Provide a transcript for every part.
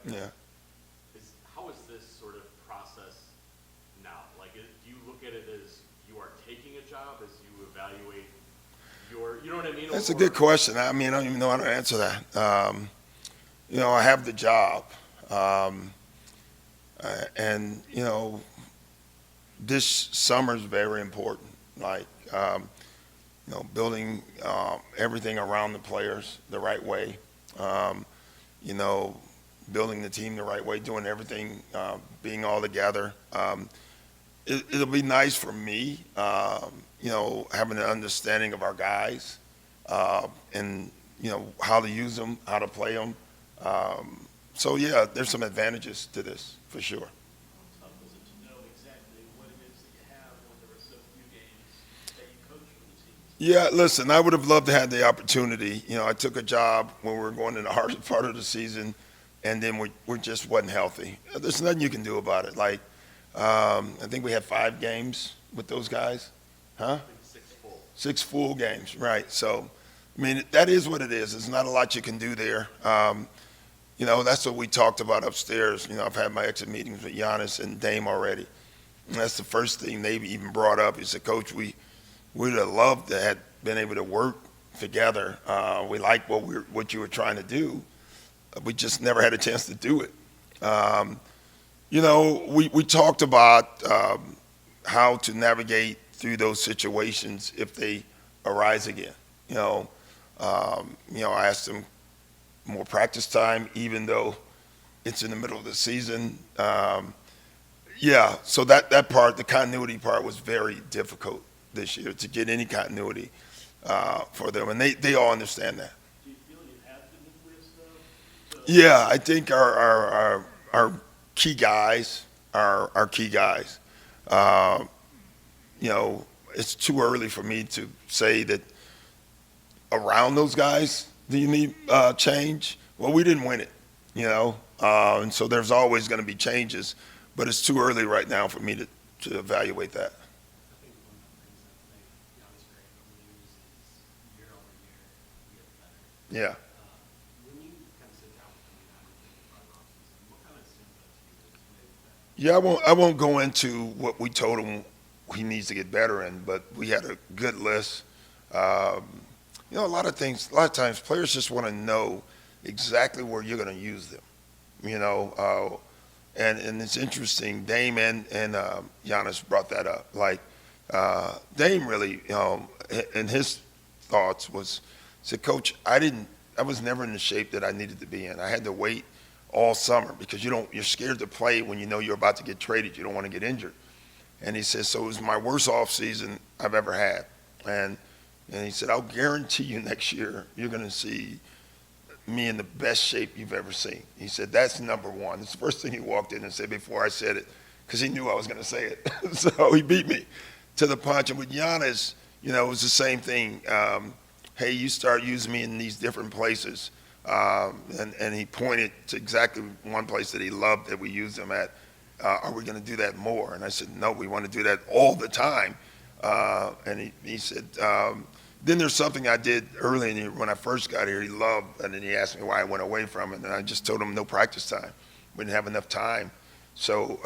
Yeah. How is this sort of process now? Like, do you look at it as you are taking a job, as you evaluate you know what I mean? That's a good question. I mean, I don't even know how to answer that. I have the job. Um, and, this summer is very important. Like, building everything around the players the right way. Um, you know, building the team the right way, doing everything, being all together. It'll be nice for me, having an understanding of our guys and, how to use them, how to play them. So, yeah, there's some advantages to this for sure. How tough was it to know exactly what it is that you have when there were so few games that you coach for the team? Yeah, listen, I would have loved to have the opportunity. I took a job when we were going in the hardest part of the season, and then we just wasn't healthy. There's nothing you can do about it. Like, I think we had 5 games with those guys, huh? I think 6 full. 6 full games, right? So, I mean, that is what it is. There's not a lot you can do there. That's what we talked about upstairs. I've had my exit meetings with Giannis and Dame already. And that's the first thing they even brought up. He said, Coach, we would have loved to have been able to work together. We like what you were trying to do. We just never had a chance to do it. We talked about how to navigate through those situations if they arise again. I asked them more practice time, even though it's in the middle of the season. So that part, the continuity part, was very difficult this year to get any continuity for them, and they all understand that. Do you feel you have the nucleus, though? Yeah, I think our key guys are our key guys. Uh, it's too early for me to say that around those guys do you need change. Well, we didn't win it, and so there's always going to be changes, but it's too early right now for me to evaluate that. I think one of the things that make Giannis great over the years is year over year he gets better. Yeah. When you kind of sit down with him and think about offseason, what kind of stands out to you as ways that Yeah, I won't go into what we told him he needs to get better in, but we had a good list. Um, a lot of times players just want to know exactly where you're going to use them. And it's interesting. Dame and Giannis brought that up. Like Dame really, and his thoughts said, Coach, I was never in the shape that I needed to be in. I had to wait all summer because you're scared to play when you know you're about to get traded. You don't want to get injured. And he says, so it was my worst off season I've ever had. And he said, I'll guarantee you next year you're going to see me in the best shape you've ever seen. He said, that's number one. It's the first thing he walked in and said before I said it, because he knew I was going to say it. So he beat me to the punch. And with Giannis, it was the same thing. Hey, you start using me in these different places. And he pointed to exactly one place that he loved that we used him at. Are we going to do that more? And I said, no, we want to do that all the time. And he said, then there's something I did early in the year when I first got here he loved, and then he asked me why I went away from it, and I just told him no practice time. We didn't have enough time. So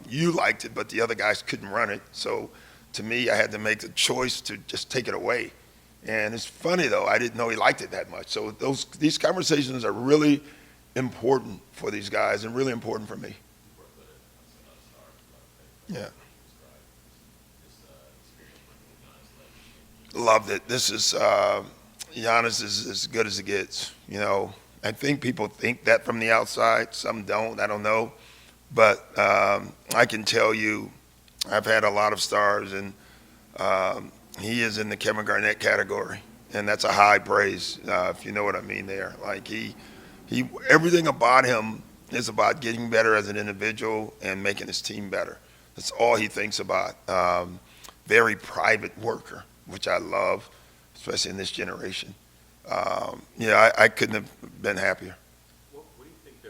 you liked it, but the other guys couldn't run it. So to me, I had to make the choice to just take it away. And it's funny, though, I didn't know he liked it that much. So these conversations are really important for these guys and really important for me. you work with it as a star, Yeah. this experience working with Giannis Loved it. This is Giannis is as good as it gets. I think people think that from the outside. Some don't. I don't know, but I can tell you, I've had a lot of stars, and he is in the Kevin Garnett category, and that's a high praise, if you know what I mean. There, like he everything about him is about getting better as an individual and making his team better. That's all he thinks about. Very private worker, which I love, especially in this generation. I couldn't have been happier. What do you think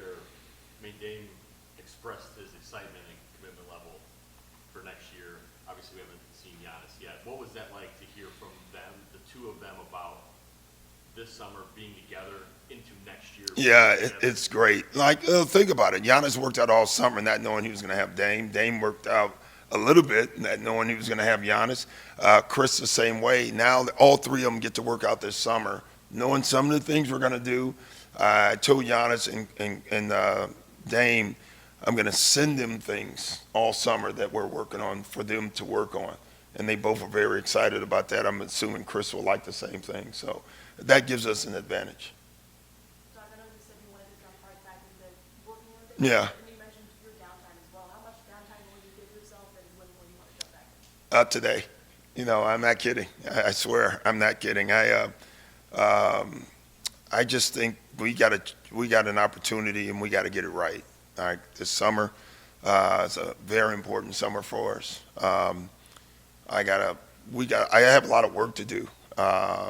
Dame expressed his excitement and commitment level for next year. Obviously, we haven't seen Giannis yet. What was that like to hear from them, the two of them, about this summer being together into next year? Yeah, being together? it's great. Like, think about it. Giannis worked out all summer not knowing he was going to have Dame. Dame worked out a little bit not knowing he was going to have Giannis. Chris the same way. Now all three of them get to work out this summer, knowing some of the things we're going to do. I told Giannis and Dame, I'm going to send them things all summer that we're working on for them to work on. And they both are very excited about that. I'm assuming Chris will like the same thing. So that gives us an advantage. Doc, I know you said you wanted to jump right back into working on it. Yeah. And you mentioned your downtime as well. How much downtime will you give yourself, and when will you want to jump back in? Today. I'm not kidding. I swear, I'm not kidding. I just think we got an opportunity and we got to get it right. All right, this summer is a very important summer for us. I have a lot of work to do.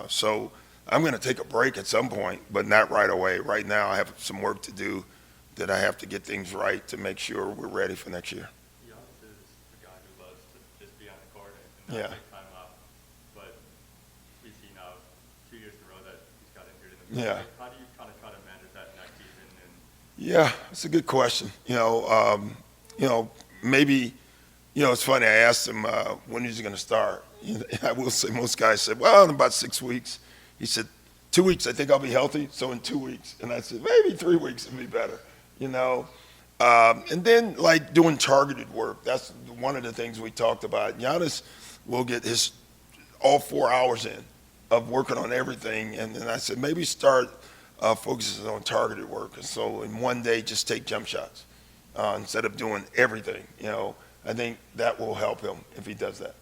So I'm going to take a break at some point, but not right away. Right now, I have some work to do that I have to get things right to make sure we're ready for next year. Giannis is a guy who loves to just be on the court and not Yeah. take time off. But we see now 2 years in a row that he's got injured in the Yeah. playoffs. How do you kind of try to manage that next season? And Yeah, it's a good question. Maybe, it's funny. I asked him when he's going to start. I will say most guys said, well, in about 6 weeks. He said, 2 weeks, I think I'll be healthy. So in 2 weeks. And I said, maybe 3 weeks would be better, And then, like, doing targeted work. That's one of the things we talked about. Giannis will get his all 4 hours in of working on everything. And then I said, maybe start focuses on targeted work. And so in one day, just take jump shots instead of doing everything. I think that will help him if he does that.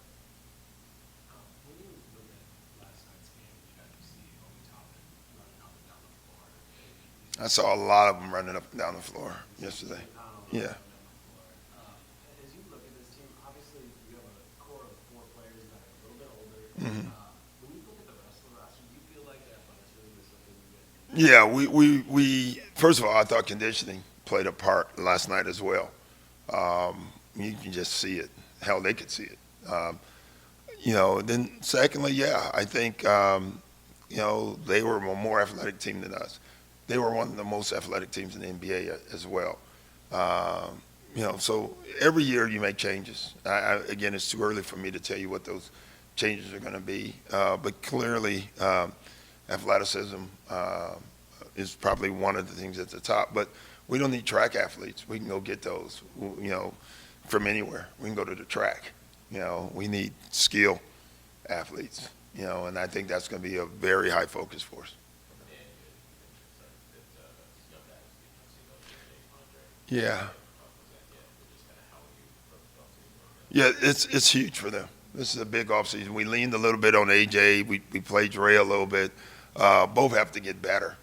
When you look at last night's game, you got to see Obi Toppin running up and down the floor. I saw a lot of them running up and down the floor yesterday. Yeah. As you look at this team, obviously you have a core of 4 players that are a little bit older. Mhm. When you look at the rest of the roster, do you feel like the athleticism is something you guys can Yeah, we first of all, I thought conditioning played a part last night as well. You can just see it. Hell, they could see it. Then secondly, yeah, I think, they were a more athletic team than us. They were one of the most athletic teams in the NBA as well. So every year you make changes. Again, it's too early for me to tell you what those changes are going to be. But clearly, athleticism is probably one of the things at the top. But we don't need track athletes. We can go get those, from anywhere. We can go to the track. We need skill athletes, and I think that's going to be a very high focus for us. Yeah. Yeah, it's huge for them. This is a big offseason. We leaned a little bit on AJ. We played Dre a little bit. Both have to get better.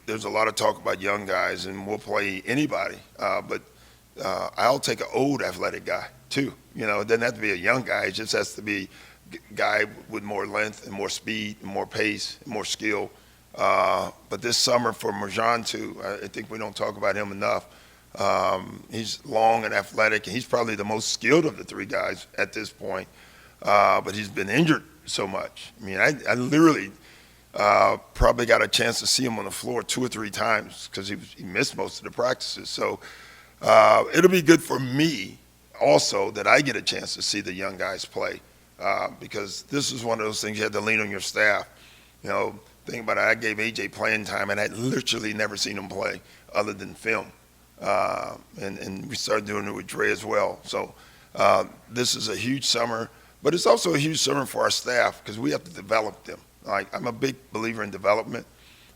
There's a lot of talk about young guys, and we'll play anybody. But I'll take an old athletic guy too. It doesn't have to be a young guy. It just has to be a guy with more length and more speed and more pace and more skill. But this summer for Marjan too, I think we don't talk about him enough. He's long and athletic, and he's probably the most skilled of the 3 guys at this point. But he's been injured so much. I mean, I literally probably got a chance to see him on the floor 2 or 3 times because he missed most of the practices. So it'll be good for me also that I get a chance to see the young guys play because this is one of those things you have to lean on your staff. Think about it, I gave AJ playing time, and I'd literally never seen him play other than film. And we started doing it with Dre as well. So this is a huge summer, but it's also a huge summer for our staff because we have to develop them. Like, I'm a big believer in development,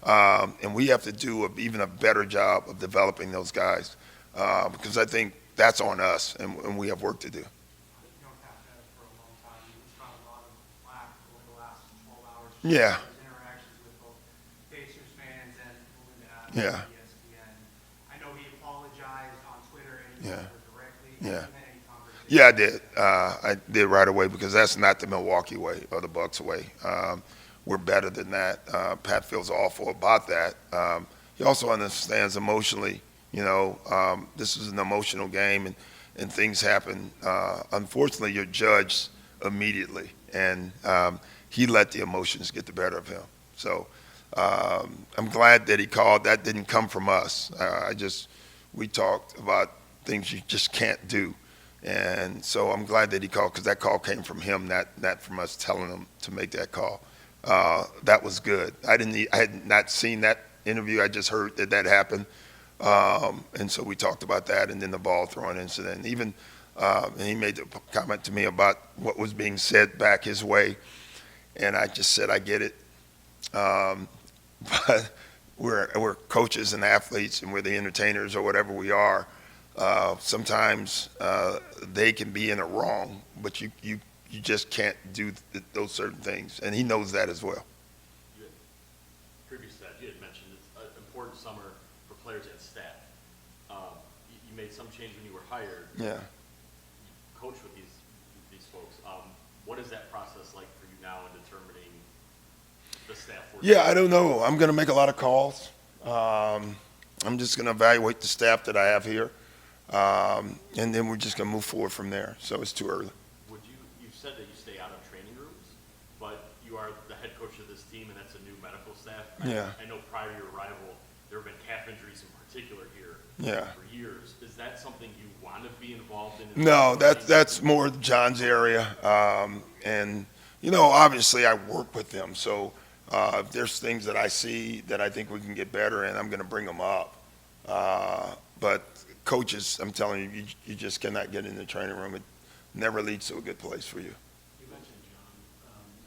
and we have to do even a better job of developing those guys because I think that's on us, and we have work to do. You know, Pat has for a long time. He's got a lot of flack over the last 12 hours. Yeah. His interactions with both Pacers fans and Yeah. ESPN. I know he apologized on Twitter and Yeah. directly. Yeah. Have you had any conversation? Yeah, I did. I did right away because that's not the Milwaukee way or the Bucks way. We're better than that. Pat feels awful about that. He also understands emotionally. This is an emotional game, and things happen. Unfortunately, you're judged immediately, and he let the emotions get the better of him. So I'm glad that he called. That didn't come from us. We talked about things you just can't do. And so I'm glad that he called, because that call came from him, not from us telling him to make that call. That was good. I had not seen that interview. I just heard that happened. And so we talked about that, and then the ball throwing incident. Even and he made the comment to me about what was being said back his way, and I just said, I get it. But we're coaches and athletes, and we're the entertainers or whatever we are. Sometimes they can be in it wrong, but you just can't do those certain things, and he knows that as well. You had, previous to that, you had mentioned it's an important summer for players and staff. You made some change when you were hired. Yeah. You coach with these folks. What is that process like for you now in determining the staff? Yeah, I don't know. I'm going to make a lot of calls. I'm just going to evaluate the staff that I have here, and then we're just going to move forward from there. So it's too early. You've said that you stay out of training rooms, but you are the head coach of this team, and that's a new medical staff. Yeah. I know prior to your arrival, there have been calf injuries in particular here Yeah. for years. Is that something you want to be involved in? No, that's more John's area. And, obviously I work with them. So if there's things that I see that I think we can get better in, I'm going to bring them up. But coaches, I'm telling you, you just cannot get in the training room. It never leads to a good place for you. You mentioned John,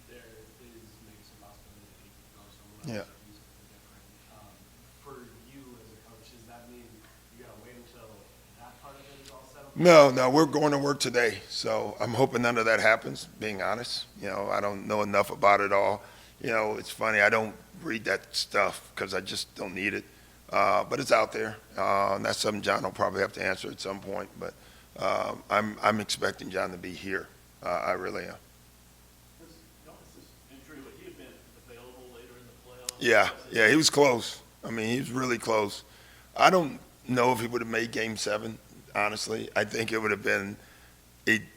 there is maybe some possibility that he could go somewhere else Yeah. or do something different. For you as a coach, does that mean you gotta wait until that part of it is all settled? No, we're going to work today. So I'm hoping none of that happens, being honest. I don't know enough about it all. It's funny, I don't read that stuff because I just don't need it. But it's out there. And that's something John will probably have to answer at some point. But I'm expecting John to be here. I really am. Was Giannis' injury, would he have been available later in the playoffs? Yeah, he was close. I mean, he was really close. I don't know if he would have made Game 7, honestly. I think it would have been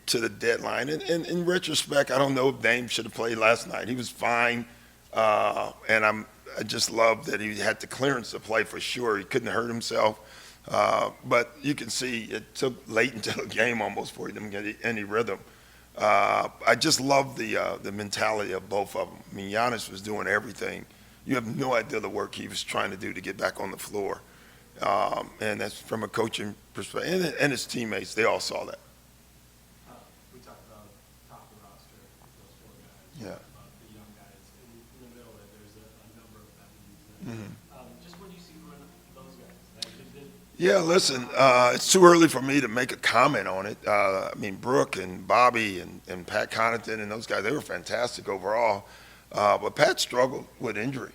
to the deadline. And in retrospect, I don't know if Dame should have played last night. He was fine. And I just love that he had the clearance to play for sure. He couldn't hurt himself. But you can see it took late into the game almost for him to get any rhythm. I just love the mentality of both of them. I mean, Giannis was doing everything. You have no idea the work he was trying to do to get back on the floor. And that's from a coaching perspective. And his teammates, they all saw that. We talked about top of the roster, those four guys. Yeah. We talked about the young guys. In the middle, there's a number of veterans. Just what do you see from those guys? Yeah, listen, it's too early for me to make a comment on it. I mean, Brooke and Bobby and Pat Connaughton and those guys, they were fantastic overall. But Pat struggled with injury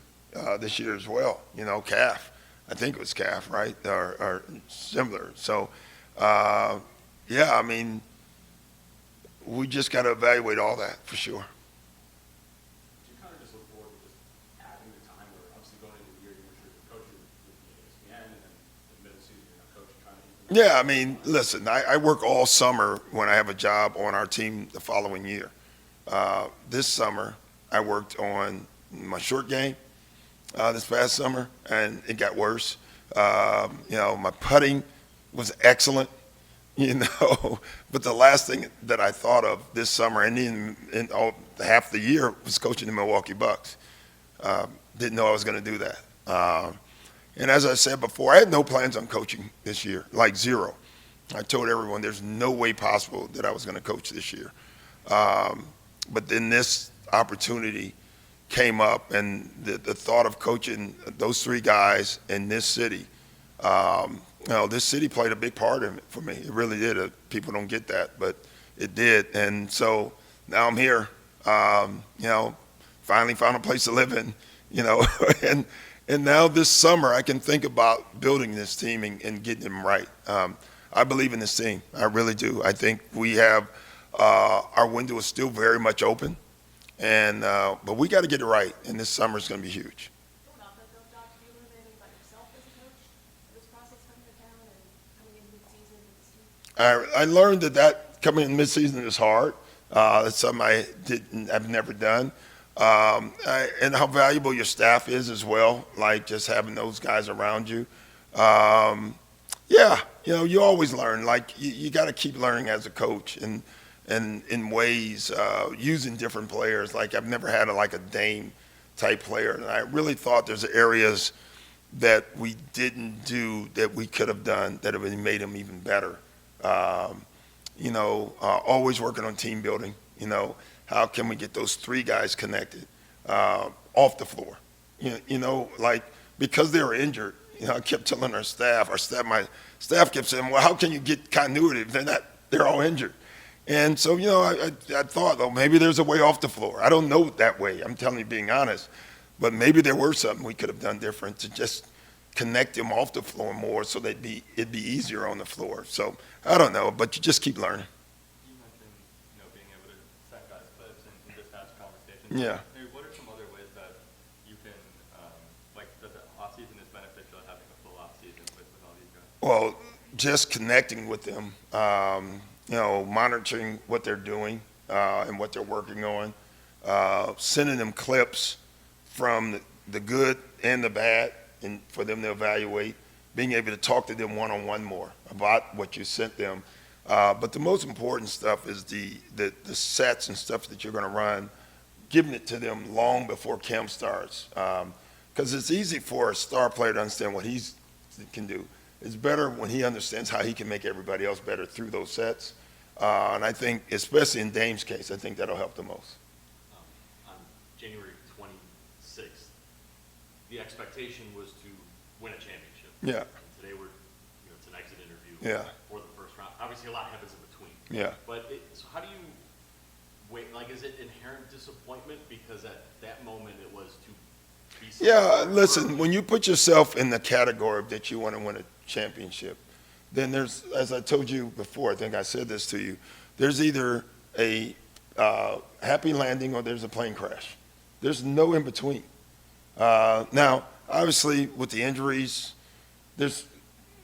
this year as well, calf. I think it was calf, right, or similar. So, yeah, I mean, we just got to evaluate all that for sure. Do you kind of just look forward to just having the time where obviously going into the year, you were sure coaching with ESPN, and then the middle season, you're not coaching, trying to implement. Yeah, I mean, listen, I work all summer when I have a job on our team the following year. This summer, I worked on my short game this past summer, and it got worse. My putting was excellent, but the last thing that I thought of this summer and in all half the year was coaching the Milwaukee Bucks. Didn't know I was going to do that. And as I said before, I had no plans on coaching this year, like zero. I told everyone there's no way possible that I was going to coach this year. But then this opportunity came up, and the thought of coaching those three guys in this city, this city played a big part in it for me. It really did. People don't get that, but it did. And so now I'm here, finally found a place to live in, and now this summer I can think about building this team and getting them right. I believe in this team. I really do. I think we have, our window is still very much open. But we got to get it right, and this summer is going to be huge. About that though, Doc, do you learn anything about yourself as a coach in this process coming to town and coming in mid-season with this team? I learned that coming in mid-season is hard. That's something I've never done. and how valuable your staff is as well, like just having those guys around you. Um, yeah, you always learn. Like you got to keep learning as a coach, and in ways using different players. Like I've never had like a Dame type player, and I really thought there's areas that we didn't do that we could have done that have made them even better. Always working on team building. How can we get those three guys connected off the floor? Like because they were injured. I kept telling my staff kept saying, well, how can you get continuity if they're all injured? And so, I thought, oh, maybe there's a way off the floor. I don't know that way. I'm telling you, being honest. But maybe there were something we could have done different to just connect them off the floor more so it'd be easier on the floor. So I don't know, but you just keep learning. You mentioned, being able to set guys clips and just have conversations. Yeah. Maybe what are some other ways that you can, that the off season is beneficial at having a full off season with all these guys? Well, just connecting with them, monitoring what they're doing and what they're working on, sending them clips from the good and the bad, and for them to evaluate, being able to talk to them one-on-one more about what you sent them. But the most important stuff is the sets and stuff that you're going to run, giving it to them long before camp starts. Because it's easy for a star player to understand what he can do. It's better when he understands how he can make everybody else better through those sets. And I think, especially in Dame's case, I think that'll help the most. On January 26th, the expectation was to win a championship. Yeah. And today it's an exit interview Yeah. for the first round. Obviously, a lot happens in between. Yeah. But so how do you wait? Like, is it inherent disappointment because at that moment it was to be? Yeah, listen, when you put yourself in the category that you want to win a championship, then there's, as I told you before, I think I said this to you, there's either a happy landing or there's a plane crash. There's no in between. Now, obviously, with the injuries, there's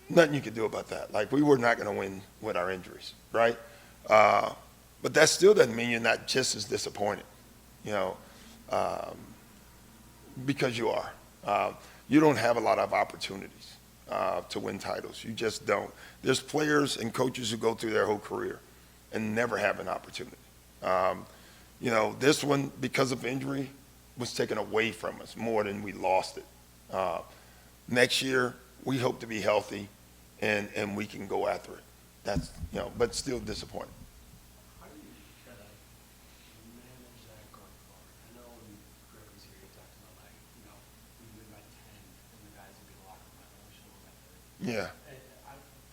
nothing you can do about that. Like, we were not going to win with our injuries, right? But that still doesn't mean you're not just as disappointed, because you are. You don't have a lot of opportunities to win titles. You just don't. There's players and coaches who go through their whole career and never have an opportunity. This one, because of injury, was taken away from us more than we lost it. Next year, we hope to be healthy and we can go after it. That's, but still disappointed. How do you try to manage that going forward? I know when Greg was here, you talked about we win by 10 and the guys would be locked in. I wish it was like that. Yeah.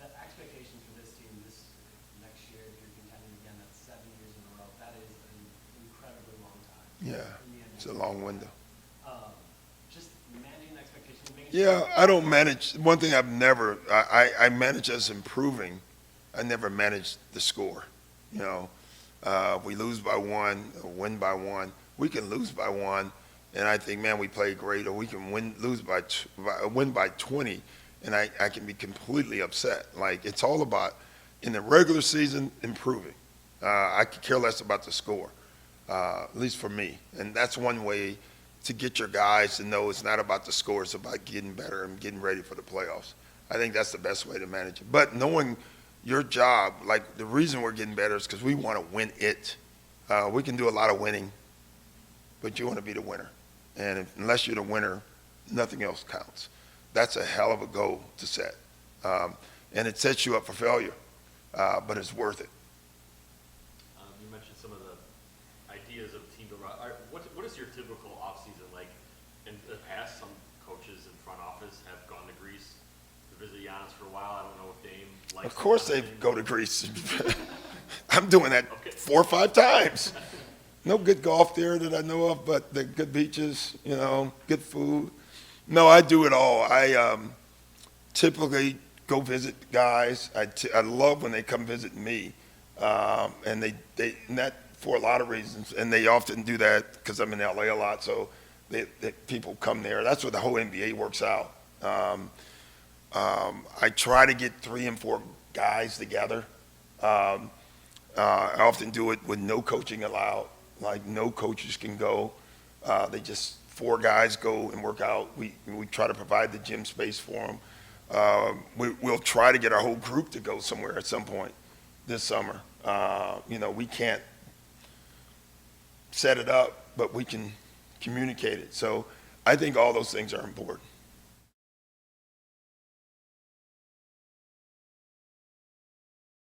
The expectations for this team this next year, if you're contending again, that's 7 years in a row. That is an incredibly long time. Yeah. in the NBA. It's a long window. Just managing expectations, making Yeah, sure. I don't manage. One thing I manage as improving. I never manage the score. We lose by one, or win by one. We can lose by one, and I think, man, we played great. Or we can win by 20, and I can be completely upset. Like, it's all about, in the regular season, improving. I could care less about the score, at least for me. And that's one way to get your guys to know it's not about the score, it's about getting better and getting ready for the playoffs. I think that's the best way to manage it. But knowing your job, like the reason we're getting better is because we want to win it. We can do a lot of winning, but you want to be the winner. And unless you're the winner, nothing else counts. That's a hell of a goal to set. And it sets you up for failure, but it's worth it. You mentioned some of the ideas of team building. What is your typical offseason like? In the past, some coaches in front office have gone to Greece to visit Giannis for a while. I don't know if Dame likes. Of course they go to Greece. I'm doing that 4 or 5 times. No good golf there that I know of, but the good beaches, good food. No, I do it all. I typically go visit guys. I love when they come visit me, and and that for a lot of reasons. And they often do that because I'm in LA a lot, so people come there. That's what the whole NBA works out. I try to get 3 and 4 guys together. I often do it with no coaching allowed. Like, no coaches can go. They just, 4 guys go and work out. We try to provide the gym space for them. We'll try to get our whole group to go somewhere at some point this summer. We can't set it up, but we can communicate it. So I think all those things are important.